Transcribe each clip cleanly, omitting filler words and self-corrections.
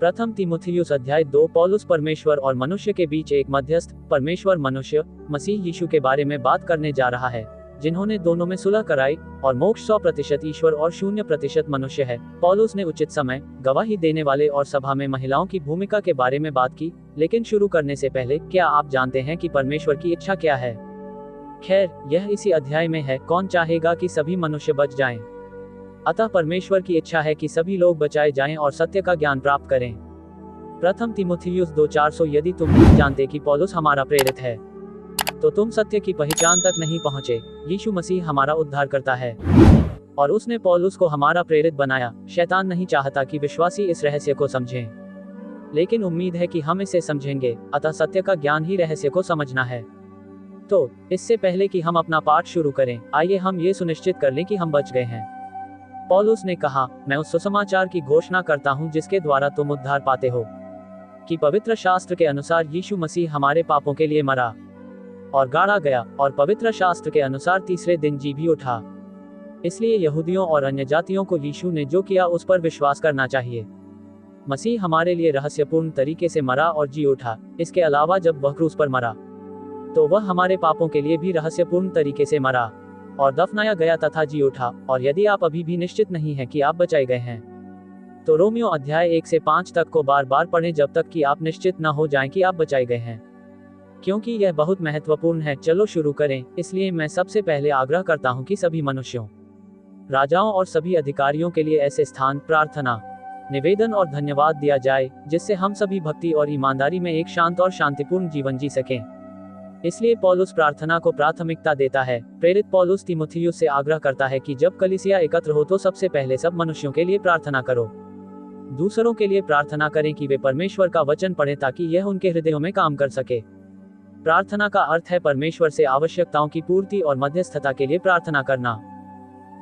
प्रथम तीमुथियुस अध्याय 2 पौलुस परमेश्वर और मनुष्य के बीच एक मध्यस्थ, परमेश्वर मनुष्य मसीह यीशु के बारे में बात करने जा रहा है, जिन्होंने दोनों में सुलह कराई, और मोक्ष 100% ईश्वर और 0% मनुष्य है। पौलुस ने उचित समय, गवाही देने वाले और सभा में महिलाओं की भूमिका के बारे में बात की। लेकिन शुरू करने से पहले, क्या आप जानते हैं कि परमेश्वर की इच्छा क्या है? खैर, यह इसी अध्याय में है। कौन चाहेगा कि सभी मनुष्य बच जाएं? अतः परमेश्वर की इच्छा है कि सभी लोग बचाए जाएं और सत्य का ज्ञान प्राप्त करें। प्रथम तीमुथियुस 2:4 यदि तुम नहीं जानते कि पौलुस हमारा प्रेरित है, तो तुम सत्य की पहचान तक नहीं पहुंचे। यीशु मसीह हमारा उद्धार करता है, और उसने पौलुस को हमारा प्रेरित बनाया। शैतान नहीं चाहता कि विश्वासी इस रहस्य को समझें, लेकिन उम्मीद है कि हम इसे समझेंगे। अतः सत्य का ज्ञान ही रहस्य को समझना है। तो इससे पहले कि हम अपना पाठ शुरू करें, आइए हम ये सुनिश्चित कर लें कि हम बच गए हैं। पौलुस ने कहा, मैं उस सुसमाचार की घोषणा करता हूं जिसके द्वारा तुम उद्धार पाते हो, कि पवित्र शास्त्र के अनुसार यीशु मसीह हमारे पापों के लिए मरा और गाड़ा गया, और पवित्र शास्त्र के अनुसार तीसरे दिन जी भी उठा। इसलिए यहूदियों और अन्य जातियों को यीशु ने जो किया उस पर विश्वास करना चाहिए। मसीह हमारे लिए रहस्यपूर्ण तरीके से मरा और जी उठा। इसके अलावा जब वह क्रूस पर मरा, तो वह हमारे पापों के लिए भी रहस्यपूर्ण तरीके से मरा और दफनाया गया तथा जी उठा। और यदि आप अभी भी निश्चित नहीं हैं कि आप बचाए गए हैं, तो रोमियो अध्याय 1 से 5 तक को बार बार पढ़ें जब तक कि आप निश्चित न हो जाएं कि आप बचाए गए हैं, क्योंकि यह बहुत महत्वपूर्ण है। चलो शुरू करें। इसलिए मैं सबसे पहले आग्रह करता हूं कि सभी मनुष्यों, राजाओं और सभी अधिकारियों के लिए ऐसे स्थान, प्रार्थना, निवेदन और धन्यवाद दिया जाए जिससे हम सभी भक्ति और ईमानदारी में एक शांत और शांतिपूर्ण जीवन जी सकें। इसलिए पौलुस प्रार्थना को प्राथमिकता देता है। प्रेरित पौलुस तीमुथियुस से आग्रह करता है कि जब कलीसिया एकत्र हो तो सबसे पहले सब मनुष्यों के लिए प्रार्थना करो। दूसरों के लिए प्रार्थना करें कि वे परमेश्वर का वचन पढ़ें ताकि यह उनके हृदयों में काम कर सके। प्रार्थना का अर्थ है परमेश्वर से आवश्यकताओं की पूर्ति और मध्यस्थता के लिए प्रार्थना करना।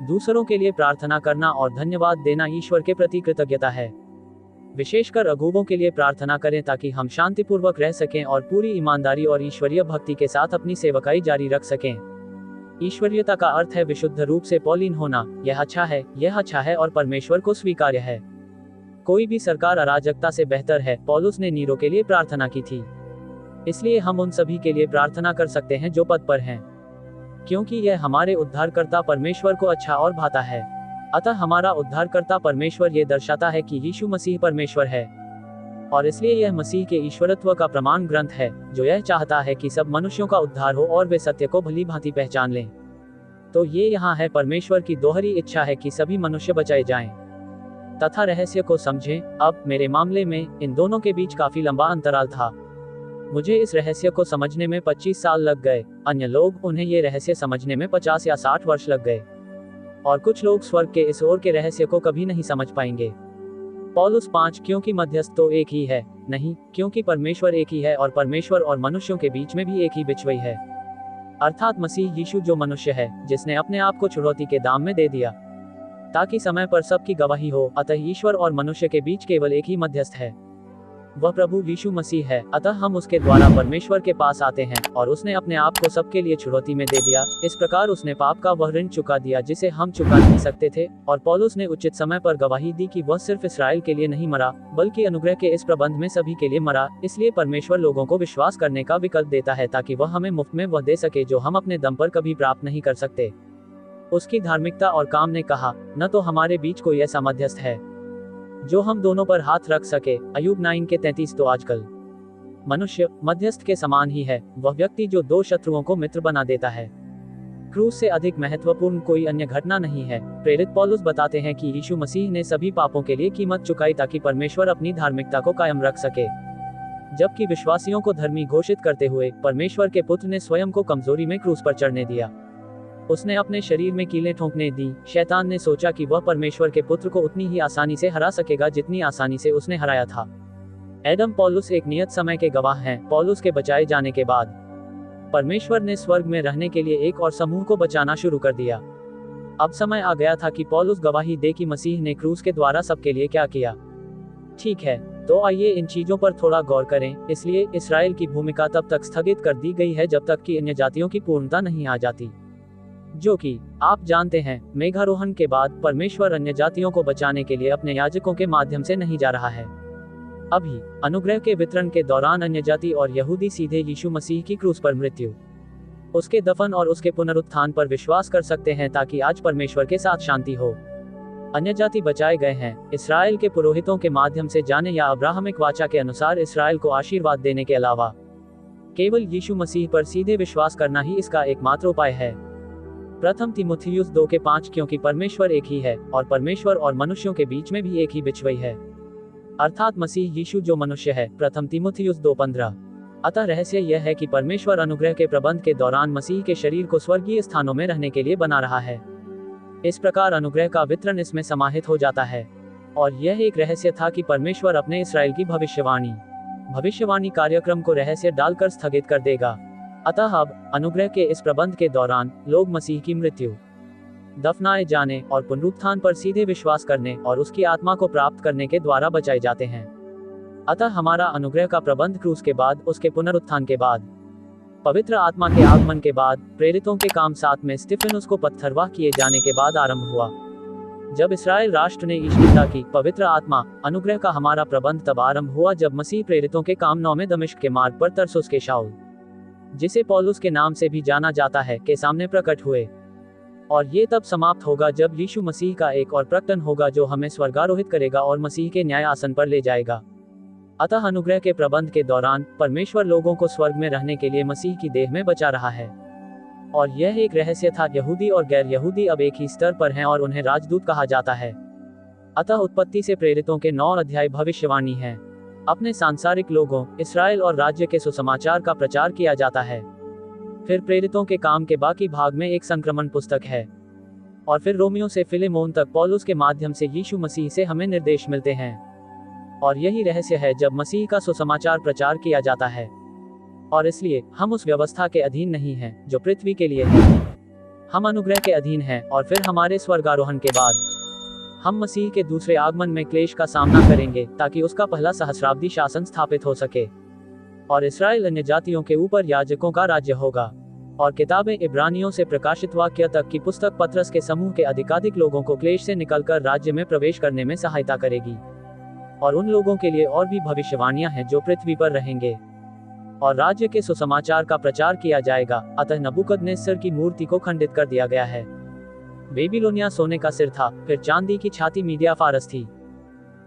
दूसरों के लिए प्रार्थना करना और धन्यवाद देना ईश्वर के प्रति कृतज्ञता है। विशेषकर अगुवों के लिए प्रार्थना करें ताकि हम शांतिपूर्वक रह सकें और पूरी ईमानदारी और ईश्वरीय भक्ति के साथ अपनी सेवकाई जारी रख सकें। ईश्वरीयता का अर्थ है विशुद्ध रूप से पौलीन होना। यह अच्छा है और परमेश्वर को स्वीकार्य है। कोई भी सरकार अराजकता से बेहतर है। पौलुस ने नीरो के लिए प्रार्थना की थी, इसलिए हम उन सभी के लिए प्रार्थना कर सकते हैं जो पद पर हैं, क्योंकि यह हमारे उद्धारकर्ता परमेश्वर को अच्छा और भाता है। अतः हमारा उद्धारकर्ता परमेश्वर ये दर्शाता है कि यीशु मसीह परमेश्वर है, और इसलिए यह मसीह के ईश्वरत्व का प्रमाण ग्रंथ है, जो यह चाहता है कि सब मनुष्यों का उद्धार हो और वे सत्य को भली भांति पहचान लें। तो ये यहाँ है, परमेश्वर की दोहरी इच्छा है कि सभी मनुष्य बचाए जाएं तथा रहस्य को समझें। अब मेरे मामले में इन दोनों के बीच काफी लंबा अंतराल था। मुझे इस रहस्य को समझने में 25 साल लग गए। अन्य लोग, उन्हें ये रहस्य समझने में 50 या 60 वर्ष लग गए, और कुछ लोग स्वर्ग के इस ओर के रहस्य को कभी नहीं समझ पाएंगे। पौलुस 5 क्योंकि मध्यस्थ तो एक ही है? नहीं, क्योंकि परमेश्वर एक ही है और परमेश्वर और मनुष्यों के बीच में भी एक ही बिचवई है, अर्थात मसीह यीशु जो मनुष्य है, जिसने अपने आप को छुड़ौती के दाम में दे दिया ताकि समय पर सबकी गवाही हो। अतः ईश्वर और मनुष्य के बीच केवल एक ही मध्यस्थ है, वह प्रभु यीशु मसीह है। अतः हम उसके द्वारा परमेश्वर के पास आते हैं, और उसने अपने आप को सबके लिए छुड़ौती में दे दिया। इस प्रकार उसने पाप का वह ऋण चुका दिया जिसे हम चुका नहीं सकते थे। और पौलुस ने उचित समय पर गवाही दी कि वह सिर्फ इस्राएल के लिए नहीं मरा, बल्कि अनुग्रह के इस प्रबंध में सभी के लिए मरा। इसलिए परमेश्वर लोगों को विश्वास करने का विकल्प देता है ताकि वह हमें मुफ्त में वह दे सके जो हम अपने दम पर कभी प्राप्त नहीं कर सकते। उसकी धार्मिकता और काम ने कहा, न तो हमारे बीच कोई ऐसा मध्यस्थ है जो हम दोनों पर हाथ रख सके। अय्यूब 9 के 33। तो आजकल मनुष्य मध्यस्थ के समान ही है, वह व्यक्ति जो दो शत्रुओं को मित्र बना देता है। क्रूस से अधिक महत्वपूर्ण कोई अन्य घटना नहीं है। प्रेरित पौलुस बताते हैं कि यीशु मसीह ने सभी पापों के लिए कीमत चुकाई ताकि परमेश्वर अपनी धार्मिकता को कायम रख सके, जबकि विश्वासियों को धर्मी घोषित करते हुए परमेश्वर के पुत्र ने स्वयं को कमजोरी में क्रूस पर चढ़ने दिया। उसने अपने शरीर में कीलें ठोंकने दी। शैतान ने सोचा कि वह परमेश्वर के पुत्र को उतनी ही आसानी से हरा सकेगा जितनी आसानी से उसने हराया था। एडम पौलुस एक नियत समय के गवाह हैं। पौलुस के बचाए जाने के बाद परमेश्वर ने स्वर्ग में रहने के लिए एक और समूह को बचाना शुरू कर दिया। अब समय आ गया था कि पौलुस गवाही दे कि मसीह ने क्रूस के द्वारा सबके लिए क्या किया। ठीक है, तो आइए इन चीजों पर थोड़ा गौर करें। इसलिए इस्राएल की भूमिका तब तक स्थगित कर दी गई है जब तक कि अन्य जातियों की पूर्णता नहीं आ जाती, जो कि आप जानते हैं, मेघारोहण के बाद परमेश्वर अन्य जातियों को बचाने के लिए अपने याजकों के माध्यम से नहीं जा रहा है। अभी अनुग्रह के वितरण के दौरान अन्यजाति और यहूदी सीधे यीशु मसीह की क्रूस पर मृत्यु, उसके दफन और उसके पुनरुत्थान पर विश्वास कर सकते हैं ताकि आज परमेश्वर के साथ शांति हो। अन्यजाति बचाए गए हैं इसराइल के पुरोहितों के माध्यम से जाने या अब्राहमिक वाचा के अनुसार इसराइल को आशीर्वाद देने के अलावा केवल यीशु मसीह पर सीधे विश्वास करना ही इसका एकमात्र उपाय है। प्रथम तीमुथियुस 2:5 क्योंकि परमेश्वर एक ही है और परमेश्वर और मनुष्यों के बीच में भी एक ही बिछवई है, अर्थात मसीह यीशु जो मनुष्य है। प्रथम तीमुथियुस 2:15। अतः रहस्य यह है कि परमेश्वर अनुग्रह के प्रबंध के दौरान मसीह के शरीर को स्वर्गीय स्थानों में रहने के लिए बना रहा है। इस प्रकार अनुग्रह का वितरण इसमें समाहित हो जाता है। और यह एक रहस्य था कि परमेश्वर अपने इसराइल की भविष्यवाणी कार्यक्रम को रहस्य डालकर स्थगित कर देगा। अतः अब अनुग्रह के इस प्रबंध के दौरान लोग मसीह की मृत्यु, दफनाए जाने और पुनरुत्थान पर सीधे विश्वास करने और उसकी आत्मा को प्राप्त करने के द्वारा बचाए जाते हैं। अतः हमारा अनुग्रह का प्रबंध क्रूस के बाद, उसके पुनरुत्थान के बाद, पवित्र आत्मा के आगमन के बाद, प्रेरितों के काम 7 में स्तिफनुस को पत्थरवाह किए जाने के बाद आरंभ हुआ। जब इस्राएल राष्ट्र ने ईश्वरता की पवित्र आत्मा अनुग्रह का हमारा प्रबंध तब आरंभ हुआ जब मसीह प्रेरितों के काम 9 में दमिश्क के मार्ग पर तरसुस के शाऊल, जिसे पौलुस के नाम से भी जाना जाता है, के सामने प्रकट हुए। और ये तब समाप्त होगा जब यीशु मसीह का एक और प्रकटन होगा जो हमें स्वर्गारोहित करेगा और मसीह के न्याय आसन पर ले जाएगा। अतः अनुग्रह के प्रबंध के दौरान परमेश्वर लोगों को स्वर्ग में रहने के लिए मसीह की देह में बचा रहा है। और यह एक रहस्य था। यहूदी और गैर यहूदी अब एक ही स्तर पर हैं और उन्हें राजदूत कहा जाता है। अतः उत्पत्ति से प्रेरितों के 9 अध्याय भविष्यवाणी है। अपने सांसारिक लोगों इस्राएल और राज्य के सुसमाचार का प्रचार किया जाता है। फिर प्रेरितों के काम के बाकी भाग में एक संक्रमण पुस्तक है। और फिर रोमियो से फिलेमोन तक पौलुस के माध्यम से यीशु मसीह से हमें निर्देश मिलते हैं। और यही रहस्य है जब मसीह का सुसमाचार प्रचार किया जाता है। और इसलिए हम उस व्यवस्था के अधीन नहीं हैं जो पृथ्वी के लिए है। हम अनुग्रह के अधीन हैं और फिर हमारे स्वर्गारोहण के बाद हम मसीह के दूसरे आगमन में क्लेश का सामना करेंगे ताकि उसका पहला सहस्राब्दी शासन स्थापित हो सके। और इस्राएल अन्य जातियों के ऊपर याजकों का राज्य होगा। और किताबें इब्रानियों से प्रकाशित वाक्य तक की पुस्तक पत्रस के समूह के अधिकाधिक लोगों को क्लेश से निकलकर राज्य में प्रवेश करने में सहायता करेगी। और उन लोगों के लिए और भी भविष्यवाणियां हैं जो पृथ्वी पर रहेंगे और राज्य के सुसमाचार का प्रचार किया जाएगा। अतः नबूकदनेस्सर की मूर्ति को खंडित कर दिया गया है। बेबीलोनिया सोने का सिर था, फिर चांदी की छाती मीडिया फारस थी,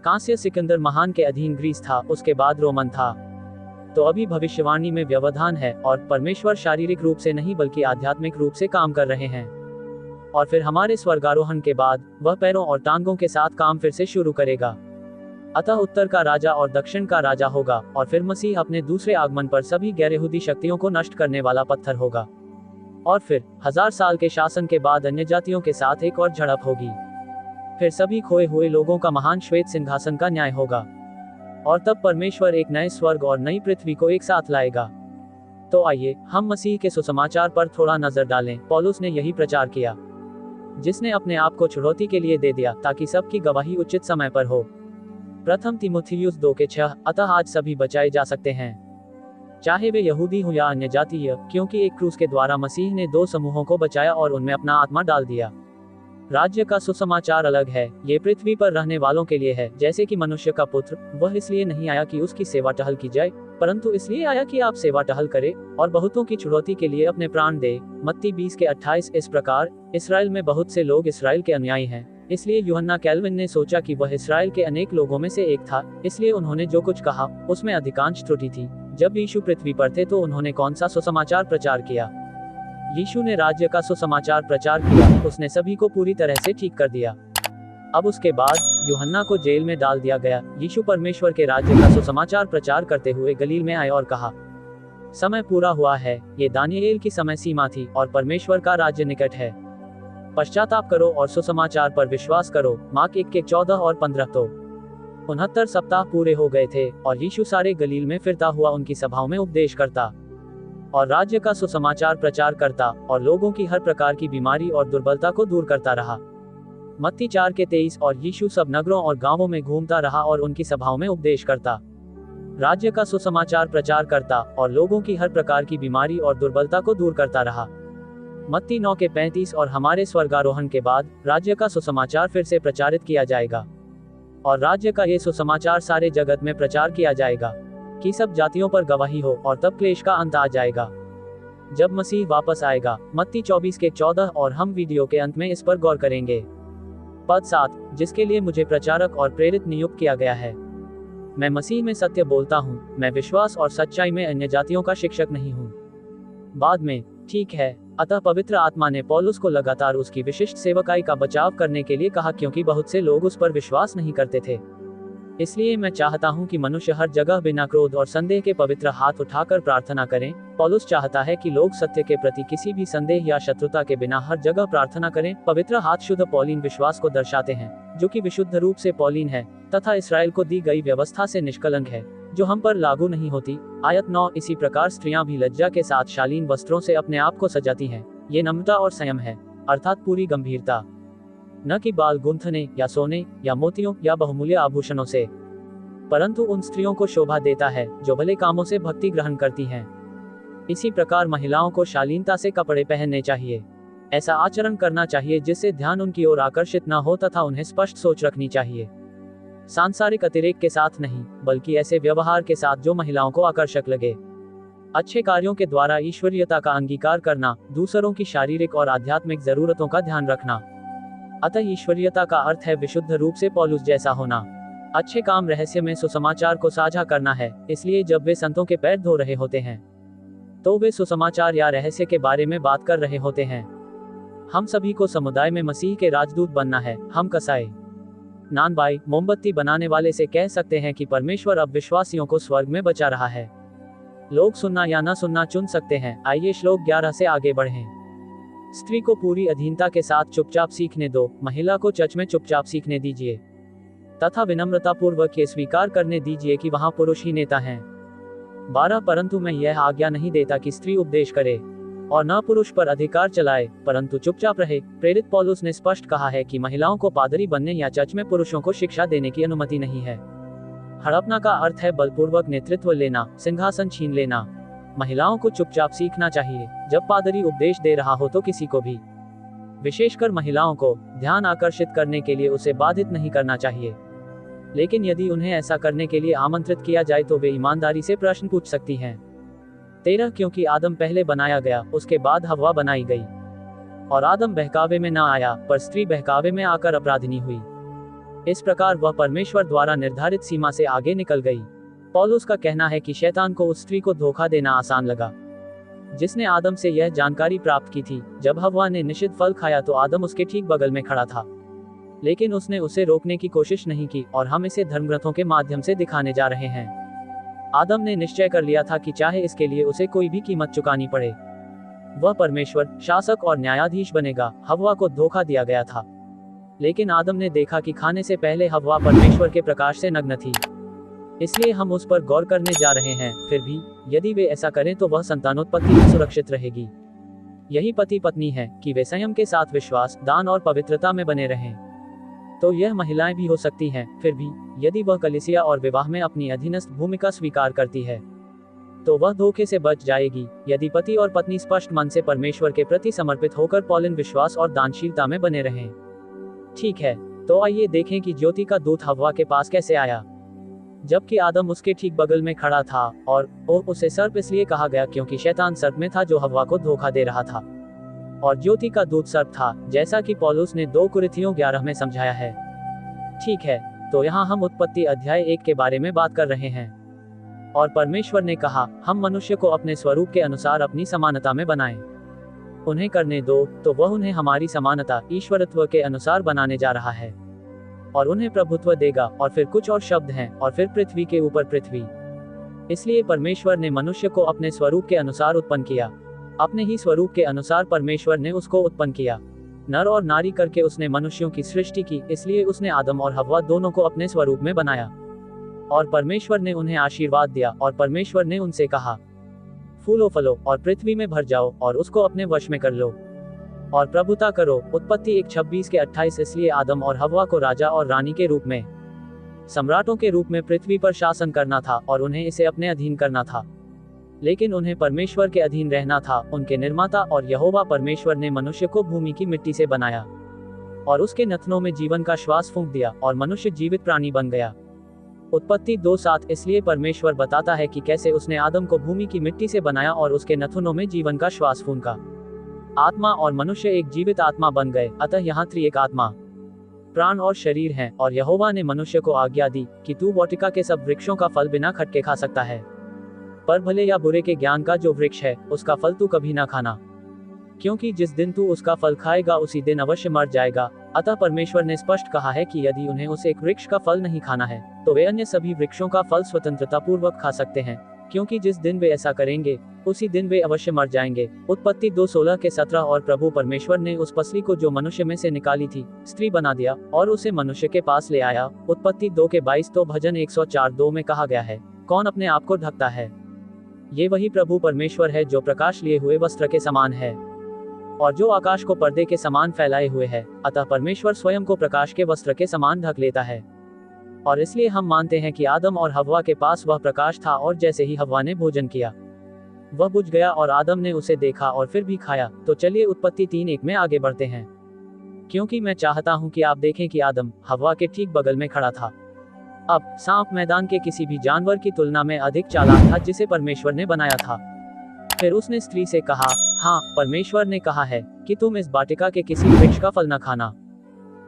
कांस्य सिकंदर महान के अधीन ग्रीस था, उसके बाद रोमन था। तो अभी भविष्यवाणी में व्यवधान है और परमेश्वर शारीरिक रूप से नहीं बल्कि आध्यात्मिक रूप से काम कर रहे हैं। और फिर हमारे स्वर्गारोहण के बाद वह पैरों और टांगों के साथ काम फिर से शुरू करेगा। अतः उत्तर का राजा और दक्षिण का राजा होगा। और फिर मसीह अपने दूसरे आगमन पर सभी गैरयहूदी शक्तियों को नष्ट करने वाला पत्थर होगा। और फिर 1000 साल के शासन के बाद अन्य जातियों के साथ एक और झड़प होगी। फिर सभी खोए हुए लोगों का महान श्वेत सिंहासन का न्याय होगा। और तब परमेश्वर एक नए स्वर्ग और नई पृथ्वी को एक साथ लाएगा। तो आइए हम मसीह के सुसमाचार पर थोड़ा नजर डालें। पौलुस ने यही प्रचार किया, जिसने अपने आप को चुनौती के लिए दे दिया ताकि सबकी गवाही उचित समय पर हो। प्रथम तीमुथियुस 2:6। अतः आज सभी बचाए जा सकते हैं, चाहे वे यहूदी हो या अन्य जातीय, क्योंकि एक क्रूस के द्वारा मसीह ने 2 समूहों को बचाया और उनमें अपना आत्मा डाल दिया। राज्य का सुसमाचार अलग है, ये पृथ्वी पर रहने वालों के लिए है। जैसे कि मनुष्य का पुत्र वह इसलिए नहीं आया कि उसकी सेवा टहल की जाए, परंतु इसलिए आया कि आप सेवा टहल करे और बहुतों की छुड़ौती के लिए अपने प्राण दे। मत्ती 20:28। इस प्रकार इसराइल में बहुत से लोग इसराइल के अनुयायी हैं, इसलिए यूहन्ना कैल्विन ने सोचा कि वह इसराइल के अनेक लोगों में से एक था, इसलिए उन्होंने जो कुछ कहा उसमें अधिकांश त्रुटि थी। जब यीशु पृथ्वी पर थे तो उन्होंने कौन सा सुसमाचार प्रचार किया? यीशु ने राज्य का सुसमाचार प्रचार किया, उसने सभी को पूरी तरह से ठीक कर दिया। अब उसके बाद यूहन्ना को जेल में डाल दिया गया। यीशु परमेश्वर के राज्य का सुसमाचार प्रचार करते हुए गलील में आए और कहा, समय पूरा हुआ है। ये दानियेल की समय सीमा थी और परमेश्वर का राज्य निकट है। पश्चाताप करो और सुसमाचार पर विश्वास करो। मार्क 1:14 और 15। तो 69 सप्ताह पूरे हो गए थे और यीशु सारे गलील में फिरता हुआ उनकी सभाओं में उपदेश करता और राज्य का सुसमाचार प्रचार करता और लोगों की हर प्रकार की बीमारी और दुर्बलता को दूर करता रहा। मत्ती 4:23। और यीशु सब नगरों और गांवों में घूमता रहा और उनकी सभाओं में उपदेश करता, राज्य का सुसमाचार प्रचार करता और लोगों की हर प्रकार की बीमारी और दुर्बलता को दूर करता रहा। मत्ती 9:35। और हमारे स्वर्गारोहण के बाद राज्य का सुसमाचार फिर से प्रचारित किया जाएगा और राज्य का ये सुसमाचार सारे जगत में प्रचार किया जाएगा कि सब जातियों पर गवाही हो, और तब क्लेश का अंत आ जाएगा जब मसीह वापस आएगा। मत्ती 24:14। और हम वीडियो के अंत में इस पर गौर करेंगे। पद 7, जिसके लिए मुझे प्रचारक और प्रेरित नियुक्त किया गया है। मैं मसीह में सत्य बोलता हूँ, मैं विश्वास और सच्चाई में अन्य जातियों का शिक्षक नहीं हूँ। बाद में, ठीक है, अतः पवित्र आत्मा ने पौलुस को लगातार उसकी विशिष्ट सेवकाई का बचाव करने के लिए कहा, क्योंकि बहुत से लोग उस पर विश्वास नहीं करते थे। इसलिए मैं चाहता हूं कि मनुष्य हर जगह बिना क्रोध और संदेह के पवित्र हाथ उठाकर प्रार्थना करें। पौलुस चाहता है कि लोग सत्य के प्रति किसी भी संदेह या शत्रुता के बिना हर जगह प्रार्थना करें। पवित्र हाथ शुद्ध पौलीन विश्वास को दर्शाते हैं, जो कि विशुद्ध रूप से पौलीन है तथा इसराइल को दी गई व्यवस्था से निष्कलंक है, जो हम पर लागू नहीं होती। आयत 9। इसी प्रकार स्त्रियां भी लज्जा के साथ शालीन वस्त्रों से अपने आप को सजाती हैं। ये नम्रता और संयम है, अर्थात पूरी गंभीरता, न कि बाल गूंथने या सोने या मोतियों या बहुमूल्य आभूषणों से, परंतु उन स्त्रियों को शोभा देता है जो भले कामों से भक्ति ग्रहण करती हैं। इसी प्रकार महिलाओं को शालीनता से कपड़े पहनने चाहिए। ऐसा आचरण करना चाहिए जिससे ध्यान उनकी ओर आकर्षित न हो तथा उन्हें स्पष्ट सोच रखनी चाहिए। सांसारिक अतिरेक के साथ नहीं, बल्कि ऐसे व्यवहार के साथ जो महिलाओं को आकर्षक लगे। अच्छे कार्यों के द्वारा ईश्वरीयता का अंगीकार करना, दूसरों की शारीरिक और आध्यात्मिक जरूरतों का ध्यान रखना। अतः ईश्वरीयता का अर्थ है विशुद्ध रूप से पौलुस जैसा होना। अच्छे काम रहस्य में सुसमाचार को साझा करना है। इसलिए जब वे संतों के पैर धो रहे होते हैं तो वे सुसमाचार या रहस्य के बारे में बात कर रहे होते हैं। हम सभी को समुदाय में मसीह के राजदूत बनना है। हम कसाई, नानबाई, मोमबत्ती बनाने वाले से कह सकते हैं कि परमेश्वर अब विश्वासियों को स्वर्ग में बचा रहा है। लोग सुनना या न सुनना चुन सकते हैं। आइए श्लोक 11 से आगे बढ़ें। स्त्री को पूरी अधीनता के साथ चुपचाप सीखने दो। महिला को चर्च में चुपचाप सीखने दीजिए तथा विनम्रता पूर्वक ये स्वीकार करने दीजिए कि वहां पुरुष ही नेता हैं। 12 परंतु मैं यह आज्ञा नहीं देता कि स्त्री उपदेश करे और न पुरुष पर अधिकार चलाए, परंतु चुपचाप रहे। प्रेरित पौलुस ने स्पष्ट कहा है कि महिलाओं को पादरी बनने या चर्च में पुरुषों को शिक्षा देने की अनुमति नहीं है। हड़पना का अर्थ है बलपूर्वक नेतृत्व लेना, सिंहासन छीन लेना। महिलाओं को चुपचाप सीखना चाहिए। जब पादरी उपदेश दे रहा हो तो किसी को भी, विशेषकर महिलाओं को, ध्यान आकर्षित करने के लिए उसे बाधित नहीं करना चाहिए। लेकिन यदि उन्हें ऐसा करने के लिए आमंत्रित किया जाए तो वे ईमानदारी से प्रश्न पूछ सकती हैं। 13 क्योंकि आदम पहले बनाया गया, उसके बाद हव्वा बनाई गई, और आदम बहकावे में न आया, पर स्त्री बहकावे में आकर अपराधिनी हुई। इस प्रकार वह परमेश्वर द्वारा निर्धारित सीमा से आगे निकल गई। पौलुस का कहना है कि शैतान को उस स्त्री को धोखा देना आसान लगा जिसने आदम से यह जानकारी प्राप्त की थी। जब हव्वा ने निषिद्ध फल खाया तो आदम उसके ठीक बगल में खड़ा था, लेकिन उसने उसे रोकने की कोशिश नहीं की, और हम इसे धर्मग्रंथों के माध्यम से दिखाने जा रहे हैं। आदम ने निश्चय कर लिया था कि चाहे इसके लिए उसे कोई भी कीमत चुकानी पड़े, वह परमेश्वर, शासक और न्यायाधीश बनेगा। हव्वा को धोखा दिया गया था, लेकिन आदम ने देखा कि खाने से पहले हव्वा परमेश्वर के प्रकाश से नग्न थी। इसलिए हम उस पर गौर करने जा रहे हैं। फिर भी यदि वे ऐसा करें तो वह संतानोत्पत्ति में सुरक्षित रहेगी। यही पति पत्नी है कि वे संयम के साथ विश्वास, दान और पवित्रता में बने रहें। तो यह महिलाएं भी हो सकती हैं। फिर भी यदि वह कलीसिया और विवाह में अपनी अधीनस्थ भूमिका स्वीकार करती है तो वह धोखे से बच जाएगी। यदि पति और पत्नी स्पष्ट मन से परमेश्वर के प्रति समर्पित होकर पौलिन विश्वास और दानशीलता में बने रहें। ठीक है, तो आइए देखें कि ज्योति का दूत हव्वा के पास कैसे आया, जबकि आदम उसके ठीक बगल में खड़ा था। और उसे सर्प इसलिए कहा गया क्योंकि शैतान सर्प में था जो हव्वा को धोखा दे रहा था, और ज्योति का दूत सर्प था, जैसा कि पौलुस ने 2 कुरिन्थियों 11 में समझाया है। ठीक है, तो यहाँ हम उत्पत्ति अध्याय 1 के बारे में बात कर रहे हैं। और परमेश्वर ने कहा, हम मनुष्य को अपने स्वरूप के अनुसार अपनी समानता में बनाएं। उन्हें करने दो, तो वह उन्हें हमारी समानता, ईश्वरत्व के अनुसार बनाने जा रहा है, और उन्हें प्रभुत्व देगा। और फिर कुछ और शब्द हैं, और फिर पृथ्वी के ऊपर पृथ्वी। इसलिए परमेश्वर ने मनुष्य को अपने स्वरूप के अनुसार उत्पन्न किया। अपने ही स्वरूप के अनुसार परमेश्वर ने उसको उत्पन्न किया। नर और नारी करके उसने मनुष्यों की सृष्टि की। इसलिए उसने आदम और हव्वा दोनों को अपने स्वरूप में बनाया, और परमेश्वर ने उन्हें आशीर्वाद दिया। और परमेश्वर ने उनसे कहा, फूलो फलो और पृथ्वी में भर जाओ और उसको अपने वश में कर लो और प्रभुता करो। उत्पत्ति 1:26 के 28। इसलिए आदम और हव्वा को राजा और रानी के रूप में, सम्राटों के रूप में पृथ्वी पर शासन करना था, और उन्हें इसे अपने अधीन करना था। लेकिन उन्हें परमेश्वर के अधीन रहना था, उनके निर्माता और यहोवा परमेश्वर ने मनुष्य को भूमि की मिट्टी से बनाया। और उसके नथनों में जीवन का श्वास फूंक दिया और मनुष्य जीवित प्राणी बन गया। उत्पत्ति 2:7 इसलिए परमेश्वर बताता है कि कैसे उसने आदम को भूमि की मिट्टी से बनाया और उसके नथनों में जीवन का श्वास फूंका। आत्मा और मनुष्य एक जीवित आत्मा बन गए, अतः यहाँ त्रिएक आत्मा, प्राण और शरीर हैं। और यहोवा ने मनुष्य को आज्ञा दी कि तू वाटिका के सब वृक्षों का फल बिना खटके खा सकता है, पर भले या बुरे के ज्ञान का जो वृक्ष है उसका फल तू कभी ना खाना, क्योंकि जिस दिन तू उसका फल खाएगा उसी दिन अवश्य मर जाएगा। अतः परमेश्वर ने स्पष्ट कहा है कि यदि उन्हें उस एक वृक्ष का फल नहीं खाना है तो वे अन्य सभी वृक्षों का फल स्वतंत्रता पूर्वक खा सकते हैं, क्योंकि जिस दिन वे ऐसा करेंगे उसी दिन वे अवश्य मर जाएंगे। उत्पत्ति 2:16 के 17 और प्रभु परमेश्वर ने उस पसली को जो मनुष्य में से निकाली थी स्त्री बना दिया और उसे मनुष्य के पास ले आया। उत्पत्ति 2 के 22 तो भजन 104:2 में कहा गया है, कौन अपने आप को ढकता है? ये वही प्रभु परमेश्वर है जो प्रकाश लिए हुए वस्त्र के समान है और जो आकाश को पर्दे के समान फैलाए हुए है। अतः परमेश्वर स्वयं को प्रकाश के वस्त्र के समान ढक लेता है और इसलिए हम मानते हैं कि आदम और हव्वा के पास वह प्रकाश था और जैसे ही हव्वा ने भोजन किया वह बुझ गया और आदम ने उसे देखा और फिर भी खाया। तो चलिए उत्पत्ति 3:1 में आगे बढ़ते हैं, क्योंकि मैं चाहता हूं कि आप देखें कि आदम हव्वा के ठीक बगल में खड़ा था। अब सांप मैदान के किसी भी जानवर की तुलना में अधिक चालाक था जिसे परमेश्वर ने बनाया था। फिर उसने स्त्री से कहा, हाँ, परमेश्वर ने कहा है कि तुम इस वाटिका के किसी वृक्ष का फल न खाना।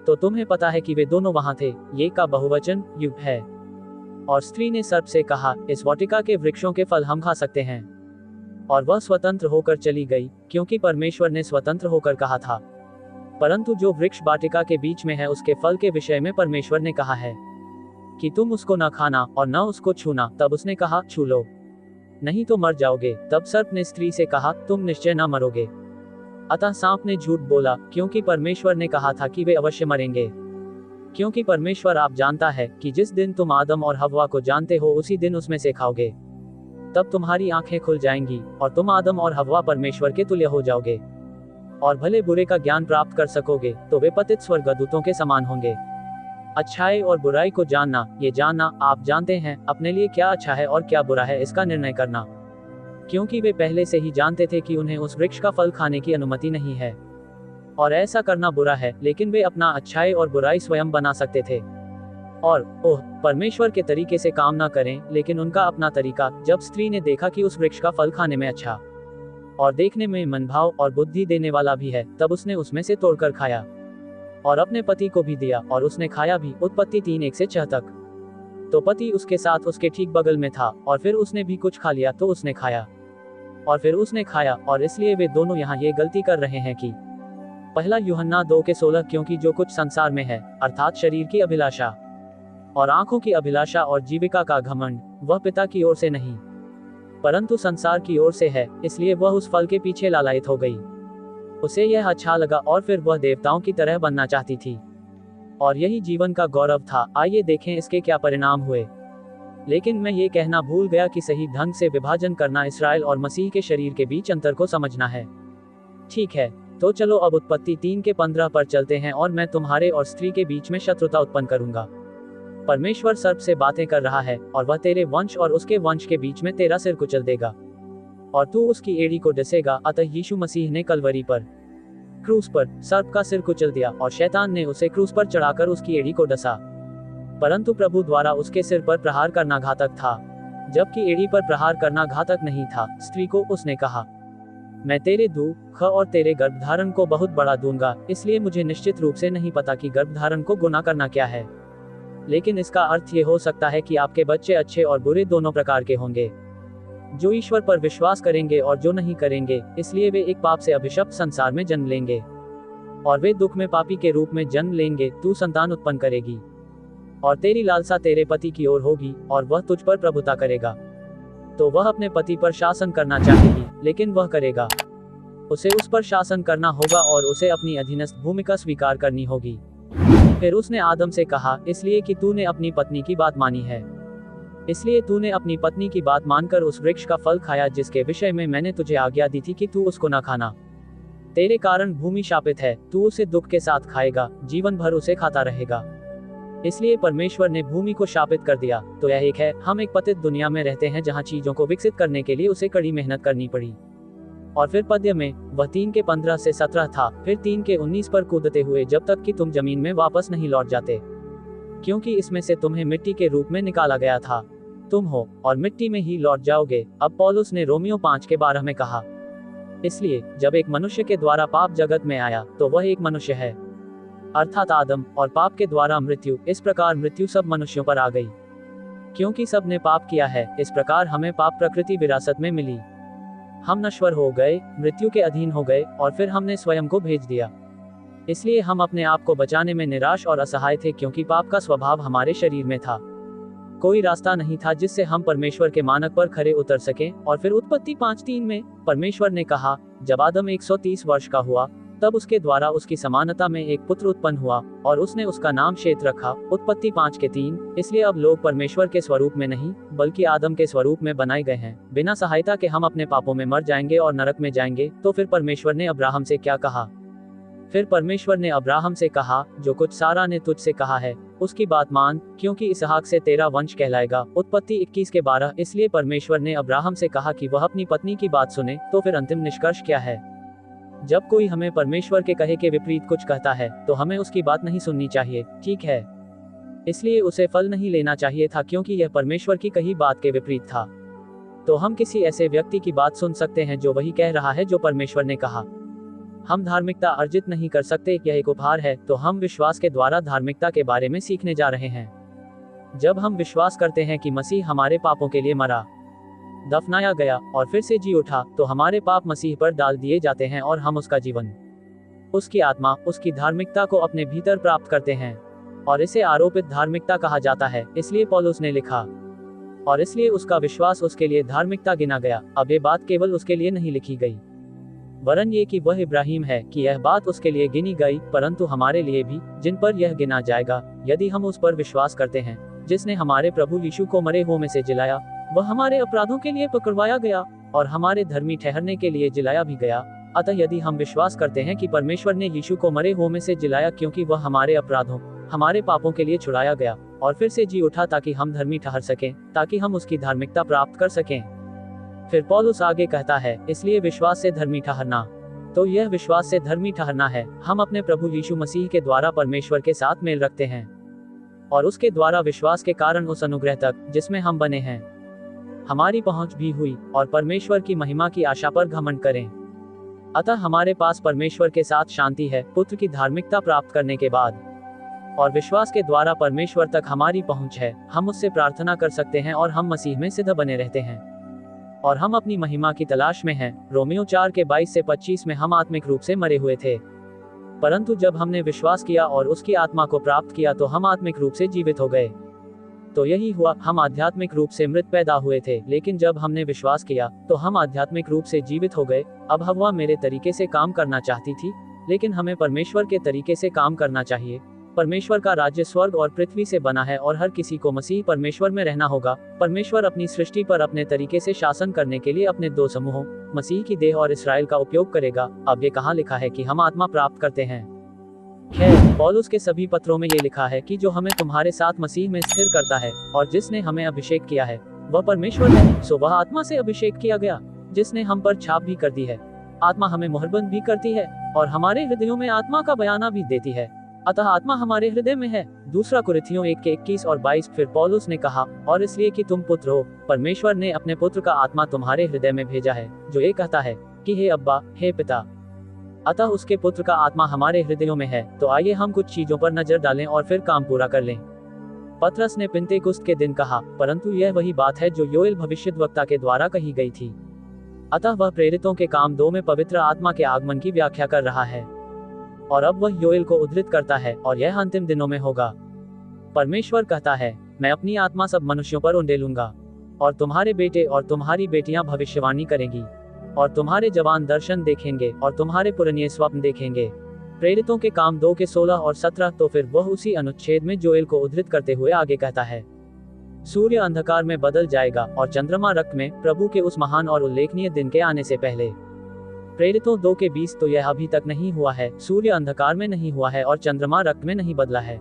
तो तुम्हें पता है कि वे दोनों वहां थे, ये का बहुवचन युग है। और स्त्री ने सर्प से कहा, इस वाटिका के वृक्षों के फल हम खा सकते हैं। और वह स्वतंत्र होकर चली गई, क्योंकि परमेश्वर ने स्वतंत्र होकर कहा था। परंतु जो वृक्ष वाटिका के बीच में है उसके फल के विषय में परमेश्वर ने कहा है कि तुम उसको न खाना और न उसको छूना। तब उसने कहा, छू लो, नहीं तो मर जाओगे। तब सर्प ने स्त्री से कहा, तुम निश्चय न मरोगे। अतः सांप ने झूठ बोला, क्योंकि परमेश्वर ने कहा था कि वे अवश्य मरेंगे। क्योंकि परमेश्वर आप जानता है कि जिस दिन तुम आदम और हव्वा को जानते हो उसी दिन उसमें से खाओगे, तब तुम्हारी आंखें खुल जाएंगी और तुम आदम और हव्वा परमेश्वर के तुल्य हो जाओगे और भले बुरे का ज्ञान प्राप्त कर सकोगे। तो वे पतित स्वर्गदूतों के समान होंगे। अच्छाई और बुराई को जानना, ये जानना आप जानते हैं अपने लिए क्या अच्छा है और क्या बुरा है इसका निर्णय करना, क्योंकि वे पहले से ही जानते थे कि उन्हें उस वृक्ष का फल खाने की अनुमति नहीं है और ऐसा करना बुरा है, लेकिन वे अपना अच्छाई और बुराई स्वयं बना सकते थे। और ओह, परमेश्वर के तरीके से काम ना करें, लेकिन उनका अपना तरीका। जब स्त्री ने देखा कि उस वृक्ष का फल खाने में अच्छा और देखने में मनभाव और बुद्धि देने वाला भी है, तब उसने उसमें से तोड़कर खाया और अपने पति को भी दिया और उसने खाया भी। उत्पत्ति 3:1 से 6 तक। तो पति उसके साथ उसके ठीक बगल में था और फिर उसने भी कुछ खा लिया तो उसने खाया और फिर उसने खाया। और इसलिए वे दोनों यहाँ ये गलती कर रहे हैं कि पहला यूहन्ना 2 के 16, क्योंकि जो कुछ संसार में है अर्थात शरीर की अभिलाषा और आंखों की अभिलाषा और जीविका का घमंड, वह पिता की ओर से नहीं परंतु संसार की ओर से है। इसलिए वह उस फल के पीछे लालायित हो गई। उसे यह अच्छा लगा और फिर वह देवताओं की तरह बनना चाहती थी और यही जीवन का गौरव था। आइए देखें इसके क्या परिणाम हुए। लेकिन मैं ये कहना भूल गया कि सही ढंग से विभाजन करना इसराइल और मसीह के शरीर के बीच अंतर को समझना है। ठीक है, तो चलो अब उत्पत्ति 3 के 15 पर चलते हैं। और मैं तुम्हारे और स्त्री के बीच में शत्रुता उत्पन्न करूंगा। परमेश्वर सर्प से बातें कर रहा है और वह तेरे वंश और उसके वंश के बीच में तेरा सिर कुचल देगा और तू उसकी एड़ी को डसेगा। अतः यीशु मसीह ने कलवरी पर क्रूस पर सर्प का सिर कुचल दिया और शैतान ने उसे क्रूस पर चढ़ाकर उसकी एड़ी को डसा। परंतु प्रभु द्वारा उसके सिर पर प्रहार करना घातक था, जबकि एड़ी पर प्रहार करना घातक नहीं था। स्त्री को उसने कहा, मैं तेरे दुख और तेरे गर्भधारण को बहुत बड़ा दूंगा। इसलिए मुझे निश्चित रूप से नहीं पता कि गर्भधारण को गुनाह करना क्या है, लेकिन इसका अर्थ ये हो सकता है कि आपके बच्चे अच्छे और बुरे दोनों प्रकार के होंगे, जो ईश्वर पर विश्वास करेंगे और जो नहीं करेंगे। इसलिए वे एक पाप से अभिशप्त संसार में जन्म लेंगे और वे दुख में पापी के रूप में जन्म लेंगे। तू संतान उत्पन्न करेगी और तेरी लालसा तेरे पति की ओर होगी और वह तुझ पर प्रभुता करेगा। तो वह अपने पति पर शासन करना चाहेगी, लेकिन वह करेगा, उसे उस पर शासन करना होगा और उसे अपनी अधीनस्थ भूमिका स्वीकार करनी होगी। फिर उसने आदम से कहा, इसलिए कि तूने अपनी पत्नी की बात मानी है, इसलिए तूने अपनी पत्नी की बात मानकर उस वृक्ष का फल खाया जिसके विषय में मैंने तुझे आज्ञा दी थी कि तू उसको न खाना। तेरे कारण भूमि शापित है, तू उसे दुख के साथ खाएगा, जीवन भर उसे खाता रहेगा। इसलिए परमेश्वर ने भूमि को शापित कर दिया। तो यह एक है, हम एक पतित दुनिया में रहते हैं जहाँ चीजों को विकसित करने के लिए उसे कड़ी मेहनत करनी पड़ी और फिर पद्य में वह 3 के 15 से 17 था, फिर 3 के 19 पर कूदते हुए जब तक कि तुम जमीन में वापस नहीं लौट जाते, क्योंकि इसमें से तुम्हें मिट्टी के रूप में निकाला गया था, तुम हो और मिट्टी में ही लौट जाओगे। अब पौलुस ने रोमियो 5 के 12 में कहा, इसलिए जब एक मनुष्य के द्वारा पाप जगत में आया तो वह एक मनुष्य है, अर्थात आदम, और पाप के द्वारा मृत्यु, इस प्रकार मृत्यु सब मनुष्यों पर आ गई, क्योंकि सब ने पाप किया है। इस प्रकार हमें पाप प्रकृति विरासत में मिली, हम नश्वर हो गए, मृत्यु के अधीन हो गए, और फिर हमने स्वयं को भेज दिया। इसलिए हम अपने आप को बचाने में निराश और असहाय थे, क्योंकि पाप का स्वभाव हमारे शरीर में था। कोई रास्ता नहीं था जिससे हम परमेश्वर के मानक पर खरे उतर सकें। और फिर उत्पत्ति 5:3 में परमेश्वर ने कहा, जब आदम 130 वर्ष का हुआ तब उसके द्वारा उसकी समानता में एक पुत्र उत्पन्न हुआ और उसने उसका नाम शेत रखा। उत्पत्ति 5:3। इसलिए अब लोग परमेश्वर के स्वरूप में नहीं बल्कि आदम के स्वरूप में बनाए गए हैं। बिना सहायता के हम अपने पापों में मर जाएंगे और नरक में जाएंगे। तो फिर परमेश्वर ने अब्राहम से क्या कहा? फिर परमेश्वर ने अब्राहम से कहा, जो कुछ सारा ने तुझसे कहा है उसकी बात मान, क्योंकि इसहाक से तेरा वंश कहलाएगा। उत्पत्ति 21 के 12। इसलिए परमेश्वर ने अब्राहम से कहा कि वह अपनी पत्नी की बात सुने। तो फिर अंतिम निष्कर्ष क्या है? जब कोई हमें परमेश्वर के कहे के विपरीत कुछ कहता है तो हमें उसकी बात नहीं सुननी चाहिए, ठीक है? इसलिए उसे फल नहीं लेना चाहिए था, क्योंकि यह परमेश्वर की कही बात के विपरीत था। तो हम किसी ऐसे व्यक्ति की बात सुन सकते हैं जो वही कह रहा है जो परमेश्वर ने कहा। हम धार्मिकता अर्जित नहीं कर सकते, यह एक उपहार है। तो हम विश्वास के द्वारा धार्मिकता के बारे में सीखने जा रहे हैं। जब हम विश्वास करते हैं कि मसीह हमारे पापों के लिए मरा, दफनाया गया और फिर से जी उठा, तो हमारे पाप मसीह पर डाल दिए जाते हैं और हम उसका जीवन, उसकी आत्मा, उसकी धार्मिकता को अपने भीतर प्राप्त करते हैं। और इसे आरोपित धार्मिकता कहा जाता है। इसलिए पौलुस ने लिखा, और इसलिए उसका विश्वास उसके लिए धार्मिकता गिना गया। अब ये बात केवल उसके लिए नहीं लिखी गई, वरन ये कि वह इब्राहिम है कि यह बात उसके लिए गिनी गई, परंतु हमारे लिए भी, जिन पर यह गिना जाएगा, यदि हम उस पर विश्वास करते हैं जिसने हमारे प्रभु यीशु को मरे हुओं में से जिलाया। वह हमारे अपराधों के लिए पकड़वाया गया और हमारे धर्मी ठहरने के लिए जिलाया भी गया। अतः यदि हम विश्वास करते हैं कि परमेश्वर ने यीशु को मरे हुओं में से जिलाया, क्योंकि वह हमारे अपराधों, हमारे पापों के लिए छुड़ाया गया और फिर से जी उठा ताकि हम धर्मी ठहर सकें, ताकि हम उसकी धार्मिकता प्राप्त कर सकें। फिर पौलुस आगे कहता है, इसलिए विश्वास से धर्मी ठहरना। तो यह विश्वास से धर्मी ठहरना है, हम अपने प्रभु यीशु मसीह के द्वारा परमेश्वर के साथ मेल रखते हैं और उसके द्वारा विश्वास के कारण उस अनुग्रह तक जिसमें हम बने हैं हमारी पहुंच भी हुई, और परमेश्वर की महिमा की आशा पर घमंड करें। अतः हमारे पास परमेश्वर के साथ शांति है पुत्र की धार्मिकता प्राप्त करने के बाद, और विश्वास के द्वारा परमेश्वर तक हमारी पहुंच है। हम उससे प्रार्थना कर सकते हैं और हम मसीह में सिद्ध बने रहते हैं, और हम अपनी महिमा की तलाश में हैं। रोमियो 4 के 22 से 25 में हम आत्मिक रूप से मरे हुए थे, परंतु जब हमने विश्वास किया और उसकी आत्मा को प्राप्त किया तो हम आत्मिक रूप से जीवित हो गए। तो यही हुआ, हम आध्यात्मिक रूप से मृत पैदा हुए थे, लेकिन जब हमने विश्वास किया तो हम आध्यात्मिक रूप से जीवित हो गए। अब हव्वा मेरे तरीके से काम करना चाहती थी, लेकिन हमें परमेश्वर के तरीके से काम करना चाहिए। परमेश्वर का राज्य स्वर्ग और पृथ्वी से बना है और हर किसी को मसीह परमेश्वर में रहना होगा। परमेश्वर अपनी सृष्टि पर अपने तरीके से शासन करने के लिए अपने दो समूहों, मसीह की देह और इस्राएल का उपयोग करेगा। अब ये कहाँ लिखा है कि हम आत्मा प्राप्त करते हैं? खैर, पौलुस के सभी पत्रों में ये लिखा है कि जो हमें तुम्हारे साथ मसीह में स्थिर करता है और जिसने हमें अभिषेक किया है वह परमेश्वर है। सो वह आत्मा से अभिषेक किया गया जिसने हम पर छाप भी कर दी है। आत्मा हमें मोहरबंद भी करती है और हमारे हृदयों में आत्मा का बयाना भी देती है। अतः आत्मा हमारे हृदय में है। दूसरा कुरिन्थियों 1 के 21 और 22। फिर पौलुस ने कहा, और इसलिए कि तुम पुत्र हो, परमेश्वर ने अपने पुत्र का आत्मा तुम्हारे हृदय में भेजा है, जो ये कहता है कि हे अब्बा, हे पिता। अतः उसके पुत्र का आत्मा हमारे हृदयों में है। तो आइए हम कुछ चीजों पर नजर डालें और फिर काम पूरा कर लें। पतरस ने पिन्तेकुस्त के दिन कहा, परंतु यह वही बात है जो योएल भविष्यद्वक्ता के द्वारा कही गई थी। अतः वह प्रेरितों के काम 2 में पवित्र आत्मा के आगमन की व्याख्या कर रहा है, और अब वह योएल को उद्धृत करता है, और यह अंतिम दिनों में होगा। परमेश्वर कहता है, मैं अपनी आत्मा सब मनुष्यों पर उंडेलूंगा, और तुम्हारे बेटे और तुम्हारी बेटियां भविष्यवाणी करेंगी, और तुम्हारे जवान दर्शन देखेंगे, और तुम्हारे पुरनिये स्वप्न देखेंगे। प्रेरितों के काम 2 के 16 और 17। तो फिर वह उसी अनुच्छेद में जोएल को उद्धृत करते हुए आगे कहता है, सूर्य अंधकार में बदल जाएगा और चंद्रमा रक्त में, प्रभु के उस महान और उल्लेखनीय दिन के आने से पहले। प्रेरितों 2 के 20। तो यह अभी तक नहीं हुआ है, सूर्य अंधकार में नहीं हुआ है और चंद्रमा रक्त में नहीं बदला है,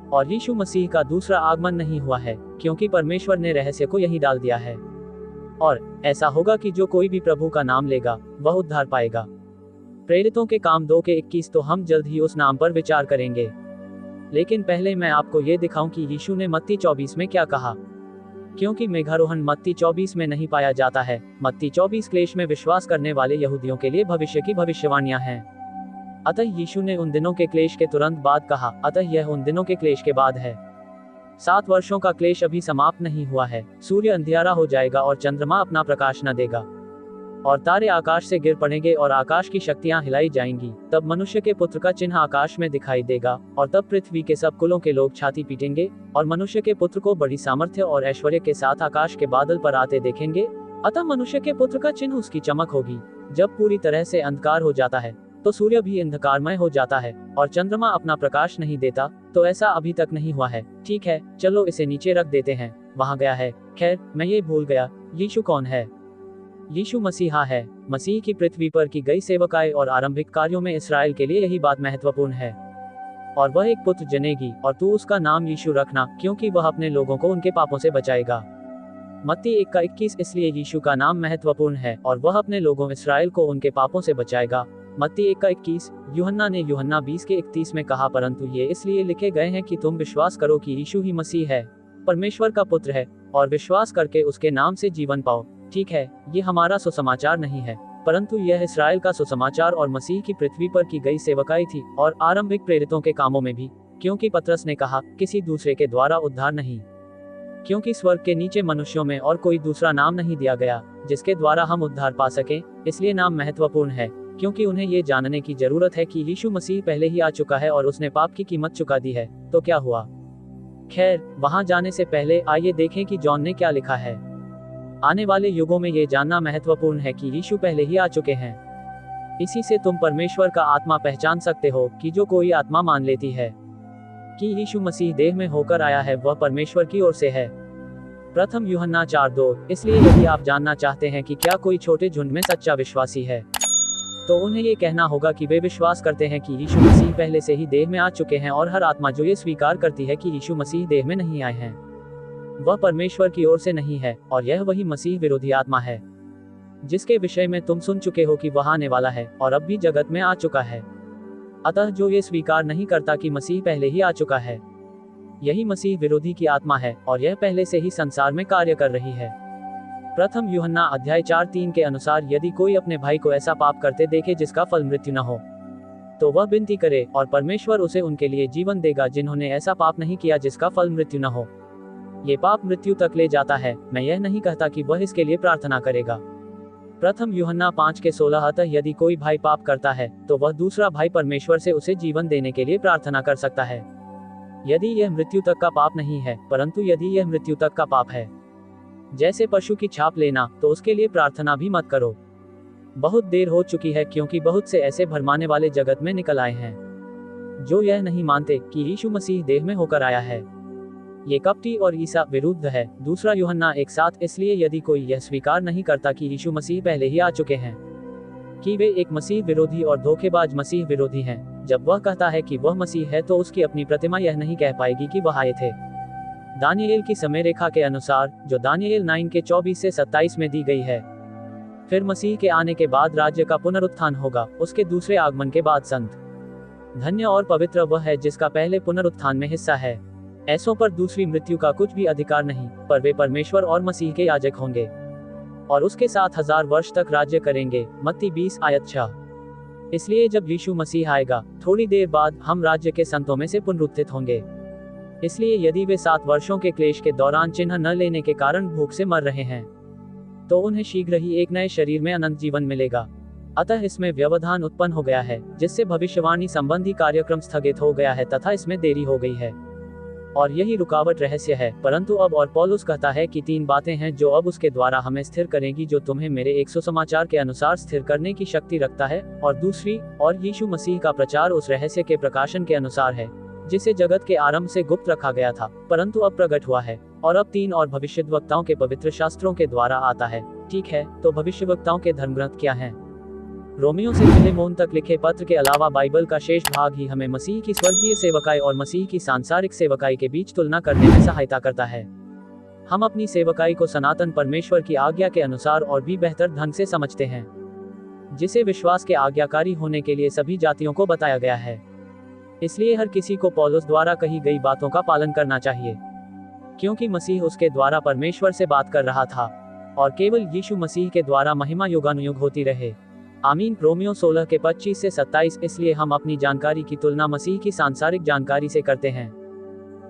और यीशु मसीह का दूसरा आगमन नहीं हुआ है, क्योंकि परमेश्वर ने रहस्य को यही डाल दिया है। और ऐसा होगा कि जो कोई भी प्रभु का नाम लेगा वह उद्धार पाएगा। प्रेरितों के काम 2 के 21 तो हम जल्द ही उस नाम पर विचार करेंगे, लेकिन पहले मैं आपको ये दिखाऊं कि यीशु ने मत्ती 24 में क्या कहा, क्योंकि मेघारोहण मत्ती 24 में नहीं पाया जाता है। मत्ती 24 क्लेश में विश्वास करने वाले यहूदियों के लिए भविष्य की भविष्यवाणियां हैं। अतः यीशु ने उन दिनों के क्लेश के तुरंत बाद कहा, अतः यह उन दिनों के क्लेश के बाद है। 7 वर्षों का क्लेश अभी समाप्त नहीं हुआ है। सूर्य अंधियारा हो जाएगा और चंद्रमा अपना प्रकाश न देगा, और तारे आकाश से गिर पड़ेंगे और आकाश की शक्तियां हिलाई जाएंगी। तब मनुष्य के पुत्र का चिन्ह आकाश में दिखाई देगा, और तब पृथ्वी के सब कुलों के लोग छाती पीटेंगे और मनुष्य के पुत्र को बड़ी सामर्थ्य और ऐश्वर्य के साथ आकाश के बादल पर आते देखेंगे। अतः मनुष्य के पुत्र का चिन्ह उसकी चमक होगी। जब पूरी तरह से अंधकार हो जाता है तो सूर्य भी अंधकारमय हो जाता है और चंद्रमा अपना प्रकाश नहीं देता। तो ऐसा अभी तक नहीं हुआ है। ठीक है, चलो इसे नीचे रख देते हैं। वहां गया है। खैर, मैं ये भूल गया, यीशु कौन है? यीशु मसीहा है। मसीह की पृथ्वी पर की गई सेवकाई और आरंभिक कार्यों में इसराइल के लिए यही बात महत्वपूर्ण है। और वह एक पुत्र जनेगी और तू उसका नाम यीशु रखना, क्योंकि वह अपने लोगों को उनके पापों से बचाएगा। मत्ती 1 का 21 इसलिए यीशु का नाम महत्वपूर्ण है और वह अपने लोगों इसराइल को उनके पापों से बचाएगा। मत्ती 1 का 21। यूहन्ना ने यूहन्ना 20 के 31 में कहा, परंतु ये इसलिए लिखे गए हैं कि तुम विश्वास करो कि यीशु ही मसीह है, परमेश्वर का पुत्र है, और विश्वास करके उसके नाम से जीवन पाओ। ठीक है, ये हमारा सुसमाचार नहीं है, परंतु यह इसराइल का सुसमाचार और मसीह की पृथ्वी पर की गई सेवकाई थी, और आरंभिक प्रेरितों के कामों में भी, क्योंकि पतरस ने कहा, किसी दूसरे के द्वारा उद्धार नहीं, क्योंकि स्वर्ग के नीचे मनुष्यों में और कोई दूसरा नाम नहीं दिया गया जिसके द्वारा हम उद्धार पा सकें। इसलिए नाम महत्वपूर्ण है, क्योंकि उन्हें ये जानने की जरूरत है कि यीशु मसीह पहले ही आ चुका है और उसने पाप की कीमत चुका दी है। तो क्या हुआ? खैर, वहां जाने से पहले आइए देखें कि जॉन ने क्या लिखा है। आने वाले युगों में ये जानना महत्वपूर्ण है कि यीशु पहले ही आ चुके हैं। इसी से तुम परमेश्वर का आत्मा पहचान सकते हो कि जो कोई आत्मा मान लेती है कि यीशु मसीह देह में होकर आया है, वह परमेश्वर की ओर से है। प्रथम यूहन्ना 4:2। इसलिए यदि आप जानना चाहते हैं कि क्या कोई छोटे झुंड में सच्चा विश्वासी है, तो उन्हें ये कहना होगा कि वे विश्वास करते हैं कि यीशु मसीह पहले से ही देह में आ चुके हैं, और हर आत्मा जो ये स्वीकार करती है कि यीशु मसीह देह में नहीं आए हैं, वह परमेश्वर की ओर से नहीं है, और यह वही मसीह विरोधी आत्मा है जिसके विषय में तुम सुन चुके हो कि वह आने वाला है और अब भी जगत में आ चुका है। अतः जो ये स्वीकार नहीं करता कि मसीह पहले ही आ चुका है, यही मसीह विरोधी की आत्मा है, और यह पहले से ही संसार में कार्य कर रही है। प्रथम यूहन्ना अध्याय 4:3 के अनुसार, यदि कोई अपने भाई को ऐसा पाप करते देखे जिसका फल मृत्यु न हो, तो वह विनती करे और परमेश्वर उसे उनके लिए जीवन देगा जिन्होंने ऐसा पाप नहीं किया जिसका फल मृत्यु न हो। ये पाप मृत्यु तक ले जाता है। मैं यह नहीं कहता कि वह इसके लिए प्रार्थना करेगा। प्रथम यूहन्ना 5:16। अतः यदि कोई भाई पाप करता है तो वह दूसरा भाई परमेश्वर से उसे जीवन देने के लिए प्रार्थना कर सकता है, यदि यह मृत्यु तक का पाप नहीं है, परंतु यदि यह मृत्यु तक का पाप है, जैसे पशु की छाप लेना, तो उसके लिए प्रार्थना भी मत करो। बहुत देर हो चुकी है, क्योंकि बहुत से ऐसे भरमाने वाले जगत में निकल आए हैं जो यह नहीं मानते कि यीशु मसीह देह में होकर आया है। ये कपटी और ईसा विरुद्ध है। दूसरा यूहन्ना 1:7। इसलिए यदि कोई यह स्वीकार नहीं करता कि यीशु मसीह पहले ही आ चुके हैं, कि वे एक मसीह विरोधी और धोखेबाज मसीह विरोधी हैं, जब वह कहता है कि वह मसीह है, तो उसकी अपनी प्रतिमा यह नहीं कह पाएगी कि वह आए थे। दानियेल की समय रेखा के अनुसार, जो दानियेल 9 के 24 से 27 में दी गई है, फिर मसीह के आने के बाद राज्य का पुनरुत्थान होगा, उसके दूसरे आगमन के बाद संत धन्य और पवित्र वह है जिसका पहले पुनरुत्थान में हिस्सा है। ऐसों पर दूसरी मृत्यु का कुछ भी अधिकार नहीं, पर वे परमेश्वर और मसीह के याजक होंगे और उसके साथ 1000 वर्ष तक राज्य करेंगे। मत्ती 20:6। इसलिए जब यीशु मसीह आएगा, थोड़ी देर बाद हम राज्य के संतों में से पुनरुत्थित होंगे। इसलिए यदि वे 7 वर्षों के क्लेश के दौरान चिन्ह न लेने के कारण भूख से मर रहे हैं, तो उन्हें शीघ्र ही एक नए शरीर में अनंत जीवन मिलेगा। अतः इसमें व्यवधान उत्पन्न हो गया है, जिससे भविष्यवाणी संबंधी कार्यक्रम स्थगित हो गया है तथा इसमें देरी हो गई है, और यही रुकावट रहस्य है। परंतु अब और पौलुस कहता है कि 3 बातें हैं जो अब उसके द्वारा हमें स्थिर करेंगी, जो तुम्हें मेरे 100 सुसमाचार के अनुसार स्थिर करने की शक्ति रखता है। और दूसरी, और यीशु मसीह का प्रचार उस रहस्य के प्रकाशन के अनुसार है जिसे जगत के आरंभ से गुप्त रखा गया था, परंतु अब प्रकट हुआ है। और अब 3 और भविष्यद्वक्ताओं के पवित्र शास्त्रों के द्वारा आता है। ठीक है, तो भविष्यवक्ताओं के धर्मग्रंथ क्या हैं? रोमियो से फिलेमोन तक लिखे पत्र के अलावा बाइबल का शेष भाग ही हमें मसीह की स्वर्गीय सेवकाई और मसीह की सांसारिक सेवकाई के बीच तुलना करने में सहायता करता है। हम अपनी सेवकाई को सनातन परमेश्वर की आज्ञा के अनुसार और भी बेहतर ढंग से समझते हैं, जिसे विश्वास के आज्ञाकारी होने के लिए सभी जातियों को बताया गया है। इसलिए हर किसी को पौलुस द्वारा कही गई बातों का पालन करना चाहिए, क्योंकि मसीह उसके द्वारा परमेश्वर से बात कर रहा था, और केवल यीशु मसीह के द्वारा महिमा युगानुयुग होती रहे। आमीन। रोमियो 16 के 25 से 27। इसलिए हम अपनी जानकारी की तुलना मसीह की सांसारिक जानकारी से करते हैं,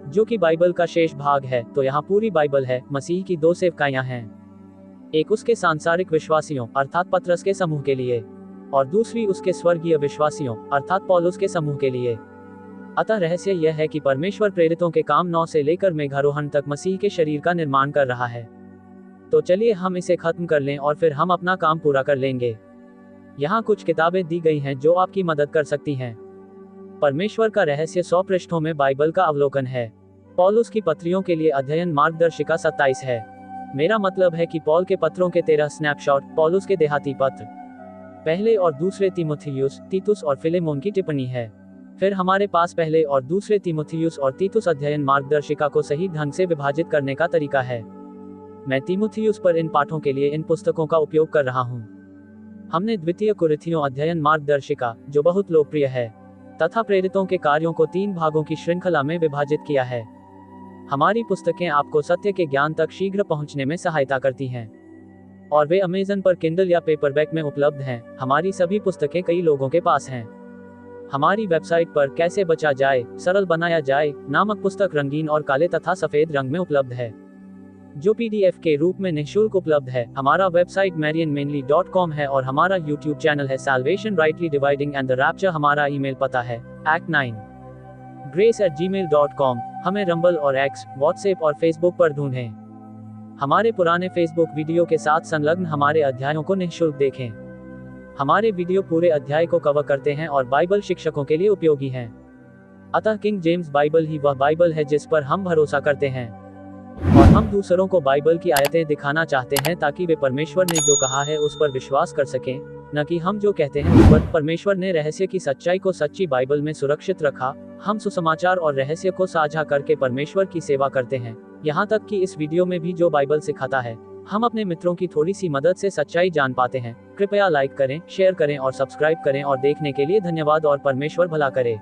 जो कि बाइबल का शेष भाग है। तो यहाँ पूरी बाइबल है। मसीह की दो सेवकाइयाँ हैं, एक उसके सांसारिक विश्वासियों अर्थात पतरस के समूह के लिए, और दूसरी उसके स्वर्गीय विश्वासियों अर्थात पौलुस के समूह के लिए। अतः रहस्य यह है कि परमेश्वर प्रेरितों के काम 9 से लेकर मेघारोहण तक मसीह के शरीर का निर्माण कर रहा है। तो चलिए हम इसे खत्म कर लें और फिर हम अपना काम पूरा कर लेंगे। यहाँ कुछ किताबें दी गई हैं जो आपकी मदद कर सकती हैं। परमेश्वर का रहस्य 100 पृष्ठों में बाइबल का अवलोकन है। पौलुस की पत्रियों के लिए अध्ययन मार्गदर्शिका 27 है। मेरा मतलब है कि पौल के पत्रों के 13 स्नैपशॉट, पौलुस के देहाती पत्र, पहले और दूसरे तीमुथियुस, तीतुस और फिलेमोन की टिप्पणी है। फिर हमारे पास पहले और दूसरे तीमुथियुस और तीतुस अध्ययन मार्गदर्शिका को सही ढंग से विभाजित करने का तरीका है। मैं तीमुथियुस पर इन पाठों के लिए इन पुस्तकों का उपयोग कर रहा हूँ। हमने द्वितीय कुरिन्थियों अध्ययन मार्गदर्शिका, जो बहुत लोकप्रिय है, तथा प्रेरितों के कार्यों को 3 भागों की श्रृंखला में विभाजित किया है। हमारी पुस्तकें आपको सत्य के ज्ञान तक शीघ्र पहुंचने में सहायता करती हैं, और वे अमेज़न पर किंडल या पेपरबैक में उपलब्ध हैं। हमारी सभी पुस्तकें कई लोगों के पास हैं। हमारी वेबसाइट पर कैसे बचा जाए, सरल बनाया जाए नामक पुस्तक रंगीन और काले तथा सफेद रंग में उपलब्ध है, जो PDF के रूप में निःशुल्क उपलब्ध है। हमारा वेबसाइट marianmainly.com है और हमारा YouTube चैनल है Salvation Rightly Dividing and the Rapture। हमारा ईमेल पता है act9grace@gmail.com। हमें रंबल और X, व्हाट्सएप और फेसबुक पर ढूंढें। हमारे पुराने फेसबुक वीडियो के साथ संलग्न हमारे अध्यायों को निःशुल्क देखें। हमारे वीडियो पूरे अध्याय को कवर करते हैं और बाइबल शिक्षकों के लिए उपयोगी हैं। अतः किंग जेम्स बाइबल ही वह बाइबल है जिस पर हम भरोसा करते हैं, और हम दूसरों को बाइबल की आयतें दिखाना चाहते हैं ताकि वे परमेश्वर ने जो कहा है उस पर विश्वास कर सकें, न कि हम जो कहते हैं उस पर। परमेश्वर ने रहस्य की सच्चाई को सच्ची बाइबल में सुरक्षित रखा। हम सुसमाचार और रहस्य को साझा करके परमेश्वर की सेवा करते हैं, यहाँ तक कि इस वीडियो में भी जो बाइबल सिखाता है, हम अपने मित्रों की थोड़ी सी मदद से सच्चाई जान पाते हैं। कृपया लाइक करें, शेयर करें और सब्सक्राइब करें। और देखने के लिए धन्यवाद और परमेश्वर भला करे।